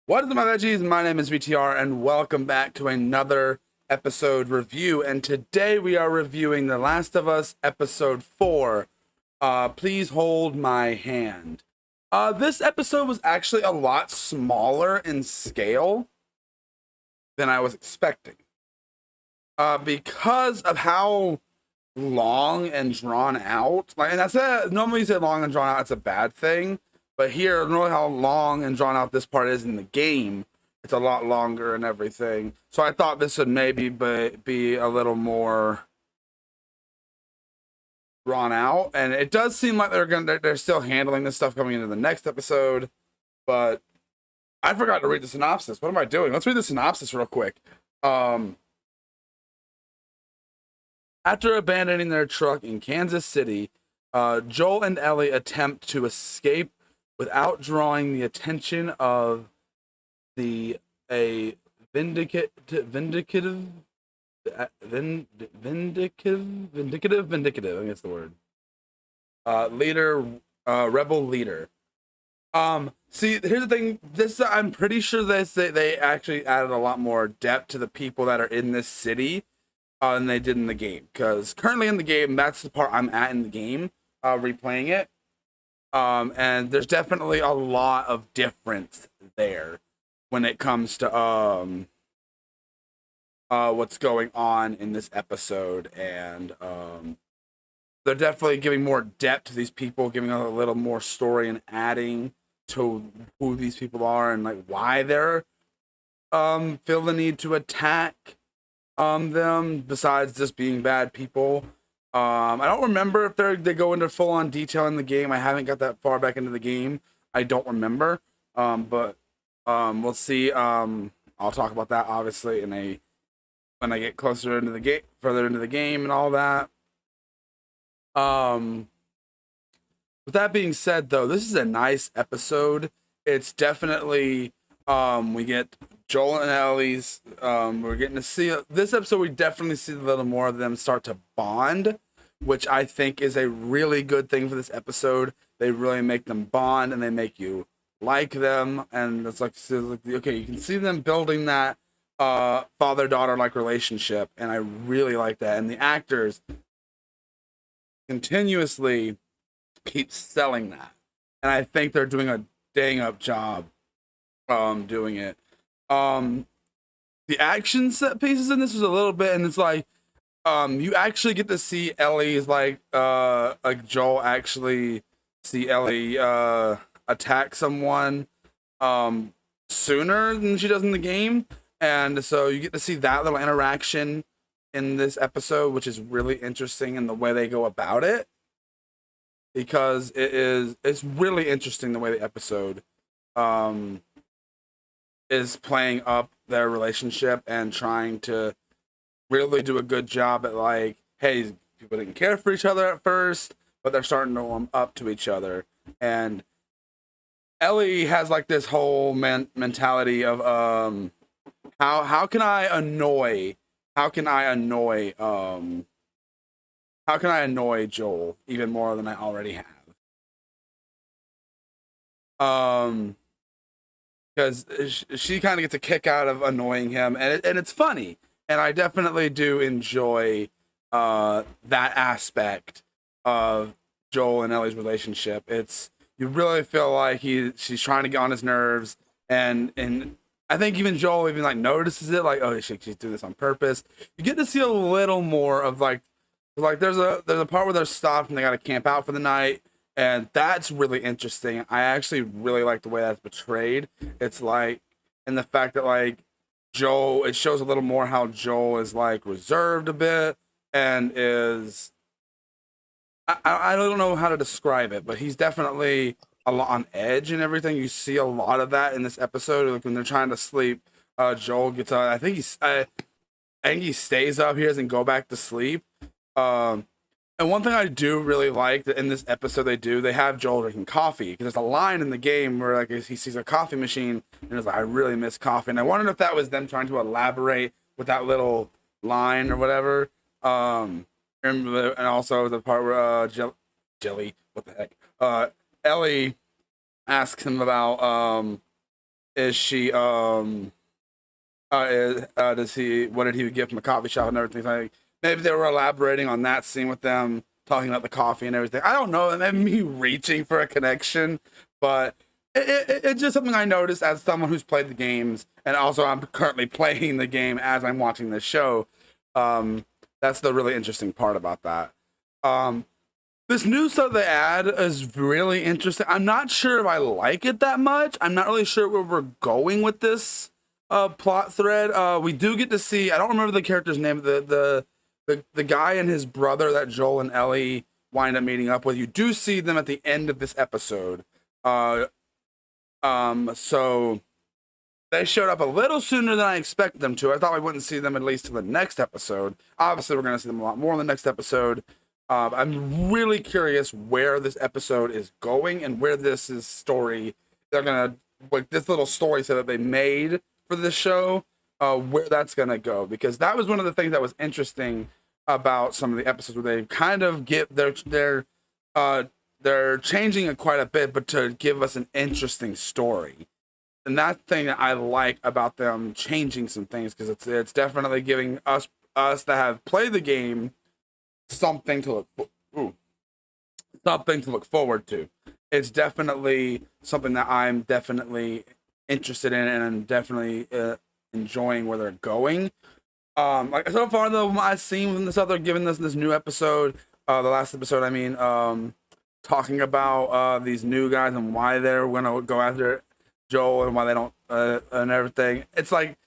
What is up, my veggies? My name is VTR, and welcome back to another episode review. And today we are reviewing The Last of Us Episode 4. Please hold my hand. This episode was actually a lot smaller in scale than I was expecting. Because of how long and drawn out, and normally you say long and drawn out, it's a bad thing. But here, knowing how long and drawn out this part is in the game, it's a lot longer and everything. So I thought this would maybe be a little more drawn out, and it does seem like they're still handling this stuff coming into the next episode. But I forgot to read the synopsis. What am I doing? Let's read the synopsis real quick. After abandoning their truck in Kansas City, Joel and Ellie attempt to escape without drawing the attention of a vindicative, I guess the word. Rebel leader. See, here's the thing. I'm pretty sure they actually added a lot more depth to the people that are in this city than they did in the game. Because currently in the game, that's the part I'm at in the game, replaying it. And there's definitely a lot of difference there when it comes to what's going on in this episode, and they're definitely giving more depth to these people, giving a little more story and adding to who these people are and like why they're feel the need to attack them besides just being bad people. I don't remember if they go into full on detail in the game. I haven't got that far back into the game. I don't remember. But we'll see. I'll talk about that obviously when I get closer into the game, further into the game, and all that. With that being said, though, this is a nice episode. It's definitely we get Joel and Ellie's. We're getting to see this episode. We definitely see a little more of them start to bond, which I think is a really good thing for this episode. They really make them bond, and they make you like them, and it's like okay, you can see them building that father-daughter like relationship, and I really like that. And the actors continuously keep selling that, and I think they're doing a dang up job doing it. The action set pieces in this was a little bit, and it's like you actually get to see Ellie's like Joel actually see Ellie attack someone sooner than she does in the game, and so you get to see that little interaction in this episode, which is really interesting in the way they go about it, because it's really interesting the way the episode is playing up their relationship and trying to really do a good job at like, hey, people didn't care for each other at first, but they're starting to warm up to each other. And Ellie has like this whole mentality of how can I annoy Joel even more than I already have. Because she kind of gets a kick out of annoying him, and it's funny, and I definitely do enjoy that aspect of Joel and Ellie's relationship. You really feel like she's trying to get on his nerves, and I think even Joel even like notices it, like, oh, she's doing this on purpose. You get to see a little more of like there's a part where they're stopped and they got to camp out for the night. And that's really interesting. I actually really like the way that's portrayed. It's like, and the fact that like Joel, it shows a little more how Joel is like reserved a bit and is, I don't know how to describe it, but he's definitely a lot on edge and everything. You see a lot of that in this episode. Like when they're trying to sleep, Joel gets on. I think he stays up. He doesn't go back to sleep. And one thing I do really like that in this episode they have Joel drinking coffee, because there's a line in the game where like he sees a coffee machine and he's like, I really miss coffee. And I wondered if that was them trying to elaborate with that little line or whatever. And also the part where Jelly, what the heck? Ellie asks him about Is she does he what did he get from the coffee shop and everything? Like maybe they were elaborating on that scene with them talking about the coffee and everything. I don't know. It may be me reaching for a connection, but it's just something I noticed as someone who's played the games, and also I'm currently playing the game as I'm watching this show. That's the really interesting part about that. This new stuff they add is really interesting. I'm not sure if I like it that much. I'm not really sure where we're going with this plot thread. We do get to see, I don't remember the character's name, the guy and his brother that Joel and Ellie wind up meeting up with. You do see them at the end of this episode. So they showed up a little sooner than I expected them to. I thought we wouldn't see them at least to the next episode. Obviously, we're going to see them a lot more in the next episode. I'm really curious where this episode is going and where this is story. They're going to, like this little story set that they made for this show, where that's going to go. Because that was one of the things that was interesting about some of the episodes where they kind of get they're changing it quite a bit, but to give us an interesting story. And that thing that I like about them changing some things, because it's definitely giving us that have played the game something to look forward to. It's definitely something that I'm definitely interested in, and I'm definitely enjoying where they're going. Like so far though, I've seen from this other, given this new episode, the last episode, I mean, talking about these new guys and why they're gonna go after Joel and why they don't and everything. It's like,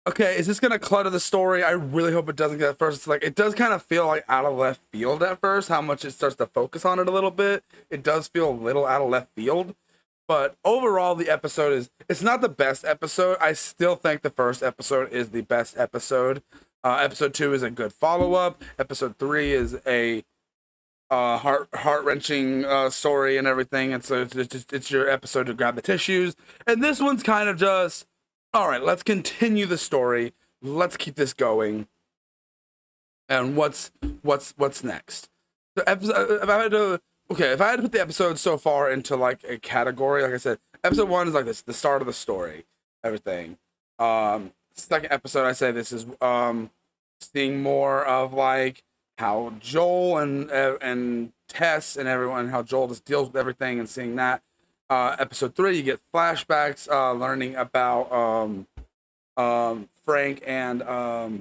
okay, is this gonna clutter the story? I really hope it doesn't. Get at first, it's like it does kind of feel like out of left field at first. How much it starts to focus on it a little bit. It does feel a little out of left field. But overall, the episode it's not the best episode. I still think the first episode is the best episode. Episode 2 is a good follow-up. Episode 3 is a heart-wrenching story and everything. And so it's your episode to grab the tissues. And this one's kind of just, all right, let's continue the story. Let's keep this going. And what's next? So if I had to put the episode so far into like a category, like I said, episode 1 is like this, the start of the story, everything. Second episode, I say this is seeing more of like how Joel and Tess and everyone, how Joel just deals with everything, and seeing that. Episode 3, you get flashbacks, learning about Frank and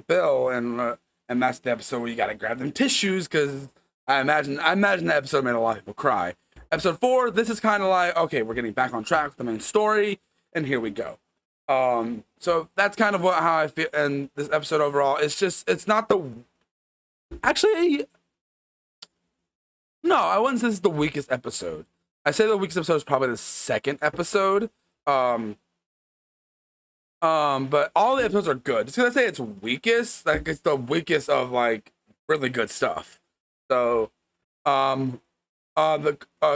Bill, and that's the episode where you gotta grab them tissues, because I imagine the episode made a lot of people cry. Episode 4, this is kind of like, okay, we're getting back on track with the main story, and here we go. So that's kind of how I feel. And this episode overall, it's not the, actually, no, I wouldn't say this is the weakest episode. I say the weakest episode is probably the second episode. But all the episodes are good. Just gonna say it's weakest, like it's the weakest of like really good stuff. So, the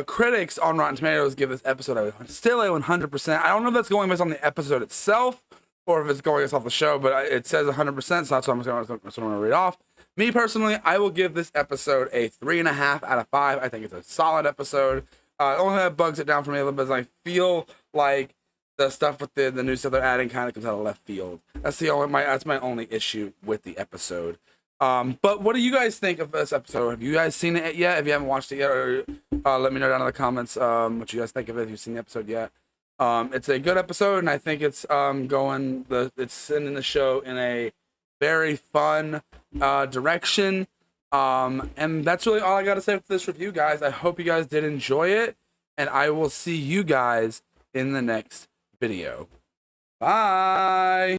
critics on Rotten Tomatoes give this episode still a 100%. I don't know if that's going based on the episode itself or if it's going based off the show, but it says 100%, so that's what I'm going to read off. Me personally, I will give this episode a 3.5 out of 5. I think it's a solid episode. The only thing that bugs it down for me a little bit is I feel like the stuff with the new stuff they're adding kind of comes out of left field. That's my only issue with the episode. But what do you guys think of this episode? Have you guys seen it yet? If you haven't watched it yet, or let me know down in the comments what you guys think of it if you've seen the episode yet. It's a good episode, and I think it's it's sending the show in a very fun direction. And that's really all I got to say for this review, guys. I hope you guys did enjoy it, and I will see you guys in the next video. Bye.